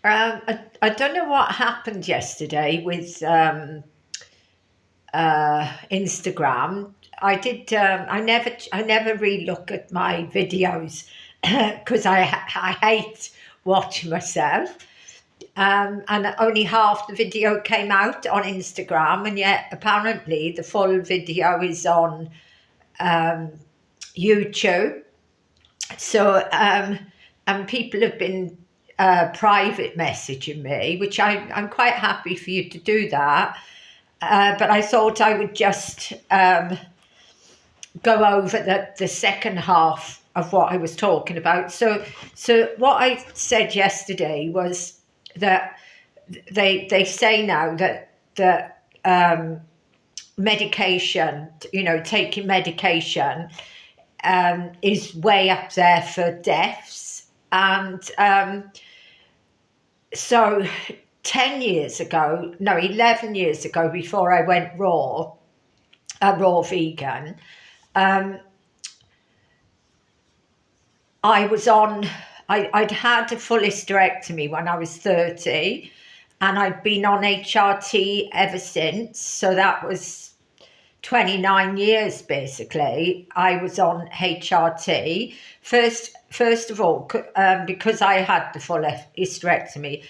I don't know what happened yesterday with Instagram. I never really look at my videos because I hate watching myself. And only half the video came out on Instagram, and yet apparently the full video is on YouTube. So, and people have been private messaging me, which I'm quite happy for you to do that. But I thought I would just go over the second half of what I was talking about. So what I said yesterday was that they say now that medication, taking medication is way up there for deaths. And so 10 years ago, no, 11 years ago, before I went a raw vegan, I'd had a full hysterectomy when I was 30, and I'd been on HRT ever since. So that was 29 years, basically. I was on HRT. First of all, because I had the full hysterectomy,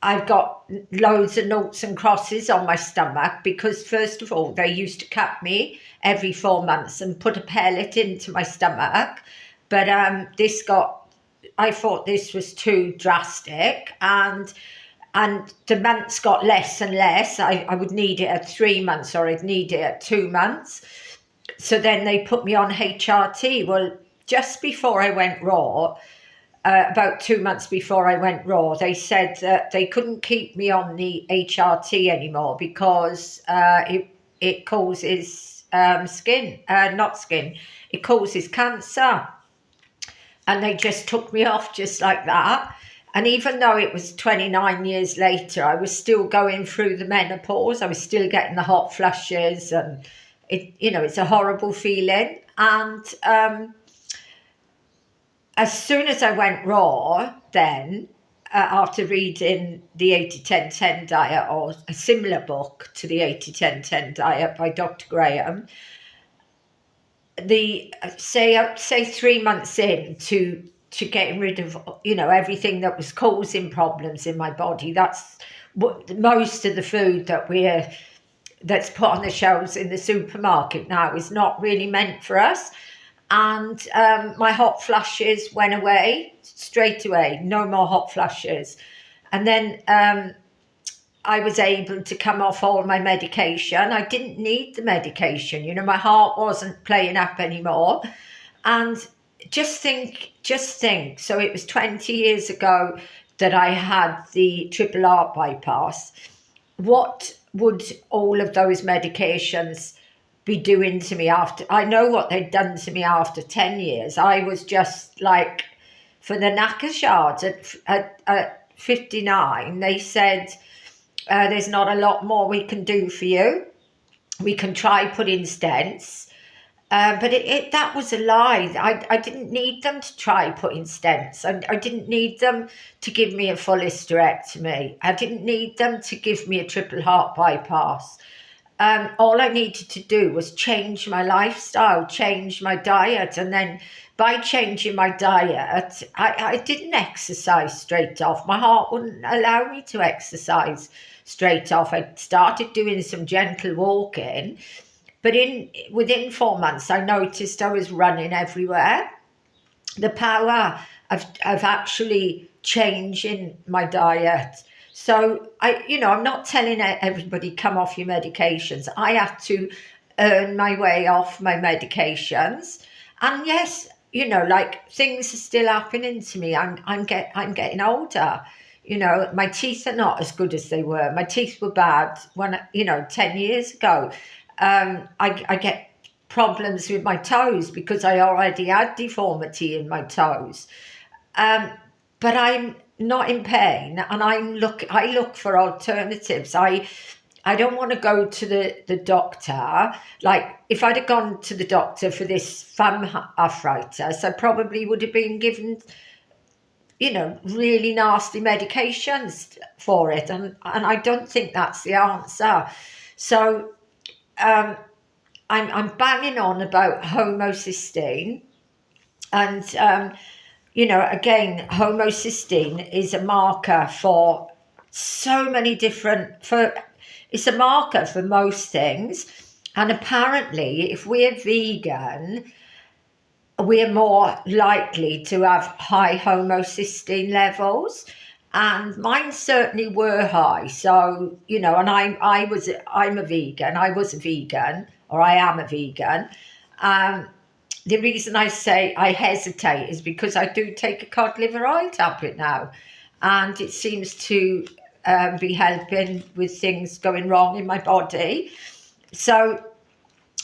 I've got loads of noughts and crosses on my stomach because, first of all, they used to cut me every 4 months and put a pellet into my stomach. But I thought this was too drastic, and the months got less and less. I would need it at 3 months, or I'd need it at 2 months. So then they put me on HRT. Well, just before I went raw, about 2 months before I went raw, they said that they couldn't keep me on the HRT anymore because it causes it causes cancer. And they just took me off just like that. And even though it was 29 years later, I was still going through the menopause. I was still getting the hot flushes, and it's a horrible feeling. And as soon as I went raw, then after reading the 80-10-10 diet, or a similar book to the 80-10-10 diet by Dr. Graham, say 3 months in to getting rid of everything that was causing problems in my body. That's what most of the food that's put on the shelves in the supermarket now is not really meant for us. And my hot flushes went away straight away. No more hot flushes. And then I was able to come off all my medication. I didn't need the medication. My heart wasn't playing up anymore. And just think. So it was 20 years ago that I had the triple heart bypass. What would all of those medications be doing to me after? I know what they'd done to me after 10 years. I was just like, for the knacker shards at 59, they said, there's not a lot more we can do for you. We can try putting stents. But that was a lie. I didn't need them to try putting stents. I didn't need them to give me a full hysterectomy. I didn't need them to give me a triple heart bypass. All I needed to do was change my lifestyle, change my diet. And then by changing my diet, I didn't exercise straight off. My heart wouldn't allow me to exercise straight off. I started doing some gentle walking. But within 4 months, I noticed I was running everywhere. The power of actually changing my diet. So I'm not telling everybody come off your medications. I had to earn my way off my medications. And yes, like, things are still happening to me. I'm getting older. My teeth are not as good as they were. My teeth were bad when 10 years ago. I get problems with my toes because I already had deformity in my toes. But I'm not in pain, and I look for alternatives. I don't want to go to the doctor. Like, if I'd have gone to the doctor for this thumb arthritis, I probably would have been given really nasty medications for it, and I don't think that's the answer. So I'm banging on about homocysteine, and again, homocysteine is a marker for so many different. It's a marker for most things, and apparently, if we're vegan, we're more likely to have high homocysteine levels, and mine certainly were high. So and I'm a vegan. I was a vegan, or I am a vegan. The reason I say I hesitate is because I do take a cod liver oil tablet now, and it seems to be helping with things going wrong in my body. So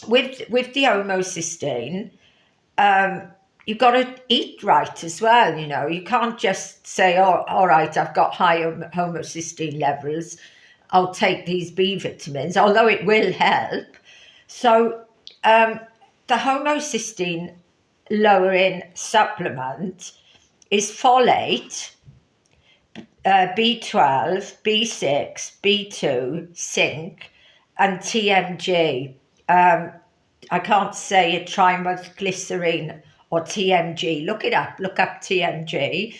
with the homocysteine, you've got to eat right as well. You can't just say, oh, all right, I've got high homocysteine levels, I'll take these B vitamins, although it will help. So the homocysteine lowering supplement is folate, B12, B6, B2, zinc, and TMG. I can't say it, trimethylglycerine or TMG. Look it up. Look up TMG.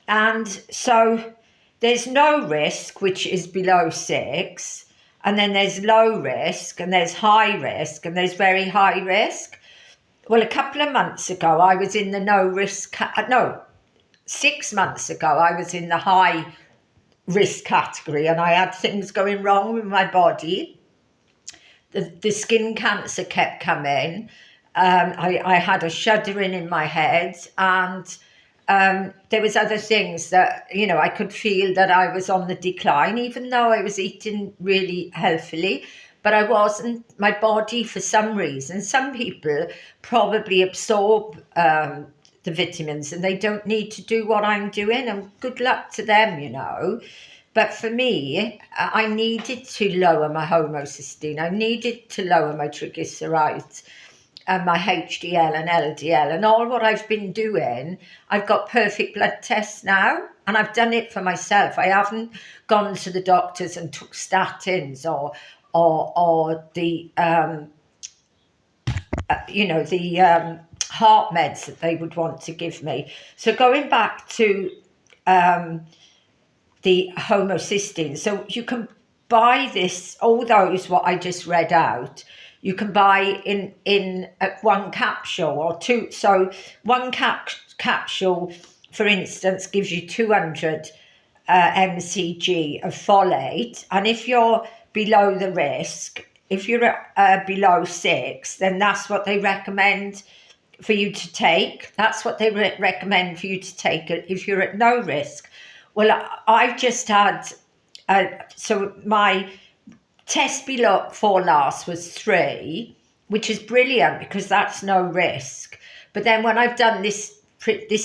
And so there's no risk, which is below 6. And then there's low risk, and there's high risk, and there's very high risk. Well, a couple of months ago, I was in the no risk. No, 6 months ago, I was in the high risk category, and I had things going wrong with my body. The skin cancer kept coming. I had a shuddering in my head, and there was other things that, I could feel that I was on the decline, even though I was eating really healthily. But I wasn't. My body, for some reason, some people probably absorb the vitamins and they don't need to do what I'm doing, and good luck to them. But for me, I needed to lower my homocysteine. I needed to lower my triglycerides and my HDL and LDL, and all what I've been doing. I've got perfect blood tests now, and I've done it for myself. I haven't gone to the doctors and took statins or the the heart meds that they would want to give me. So going back to the homocysteine, so you can buy this, all those what I just read out, you can buy in one capsule or two. So one capsule, for instance, gives you 200 mcg of folate, and if you're below the risk, if you're below 6, then that's what they recommend for you to take. That's what they recommend for you to take if you're at no risk. Well, I've just had, so my test before last was 3, which is brilliant because that's no risk. But then when I've done this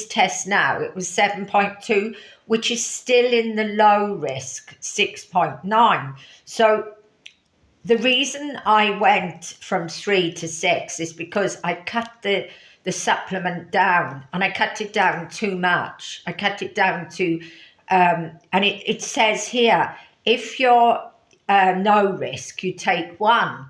test now, it was 7.2, which is still in the low risk, 6.9. So the reason I went from 3 to 6 is because I cut the supplement down, and I cut it down too much. I cut it down to, and it says here, if you're no risk, you take 1.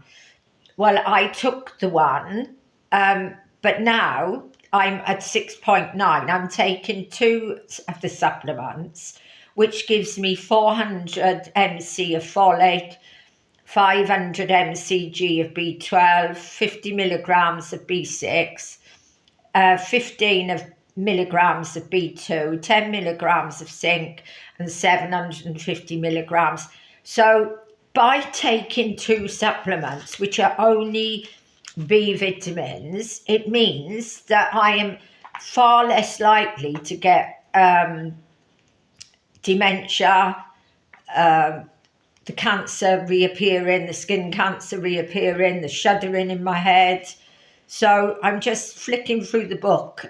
Well, I took the 1, but now I'm at 6.9. I'm taking 2 of the supplements, which gives me 400 mc of folate, 500 mcg of B12, 50 milligrams of B6, 15 of milligrams of B2, 10 milligrams of zinc, and 750 milligrams. So by taking 2 supplements, which are only B vitamins, it means that I am far less likely to get dementia, the cancer reappearing, the skin cancer reappearing, the shuddering in my head. So I'm just flicking through the book.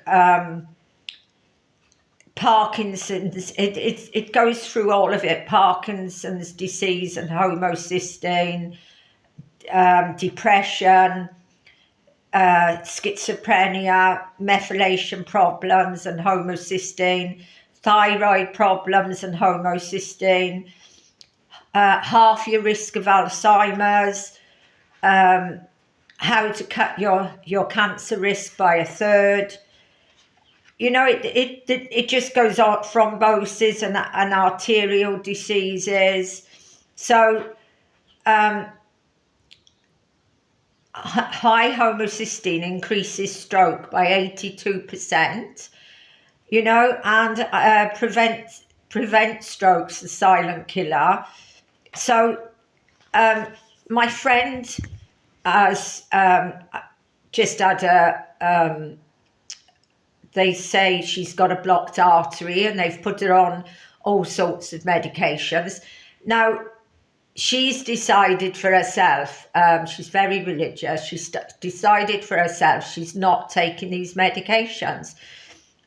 Parkinson's, it goes through all of it. Parkinson's disease and homocysteine, depression, schizophrenia, methylation problems and homocysteine, thyroid problems and homocysteine, half your risk of Alzheimer's, how to cut your cancer risk by a third. You know, it just goes on, thrombosis and arterial diseases. So high homocysteine increases stroke by 82%, you know, and prevent strokes, the silent killer. So my friend has just had they say she's got a blocked artery, and they've put her on all sorts of medications. Now, she's decided for herself, she's very religious, she's decided for herself she's not taking these medications.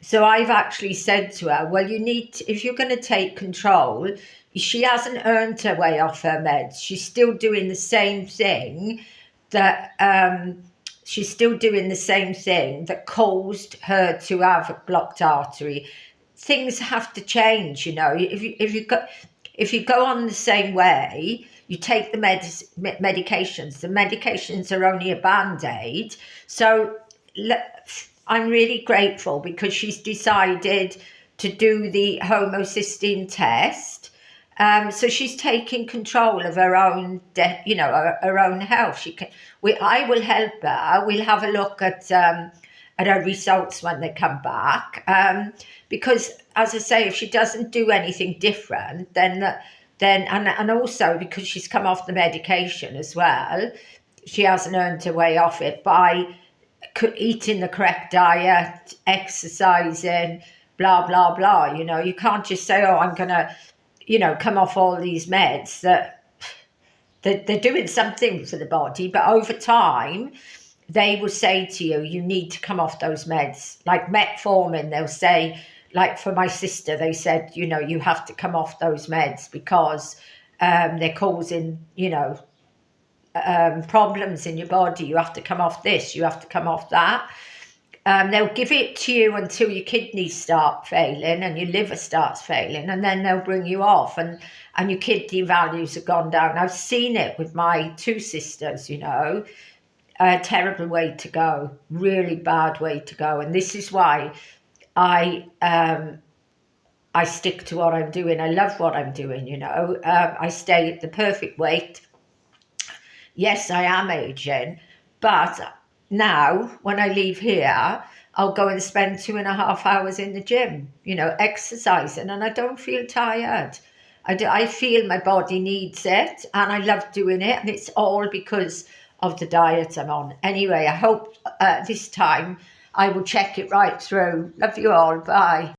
So I've actually said to her, well, you need to, if you're going to take control, she hasn't earned her way off her meds. She's still doing the same thing that caused her to have a blocked artery. Things have to change, you know. If you go on the same way, you take the medications. The medications are only a band-aid. So I'm really grateful because she's decided to do the homocysteine test. So she's taking control of her own, her own health. I will help her. We'll have a look at her results when they come back. Because, as I say, if she doesn't do anything different, then and also because she's come off the medication as well, she hasn't earned her way off it by eating the correct diet, exercising, blah, blah, blah. You know, you can't just say, oh, I'm going to, come off all these meds. That they're doing something for the body, but over time, they will say to you, you need to come off those meds. Like metformin, they'll say, like for my sister, they said, you have to come off those meds because they're causing, problems in your body. You have to come off this, you have to come off that. They'll give it to you until your kidneys start failing and your liver starts failing, and then they'll bring you off, and your kidney values have gone down. I've seen it with my two sisters, a terrible way to go, really bad way to go. And this is why I stick to what I'm doing. I love what I'm doing, I stay at the perfect weight. Yes, I am aging, but now when I leave here, I'll go and spend 2.5 hours in the gym, exercising, and I don't feel tired. I feel my body needs it, and I love doing it, and it's all because of the diet I'm on. Anyway, I hope this time I will check it right through. Love you all. Bye.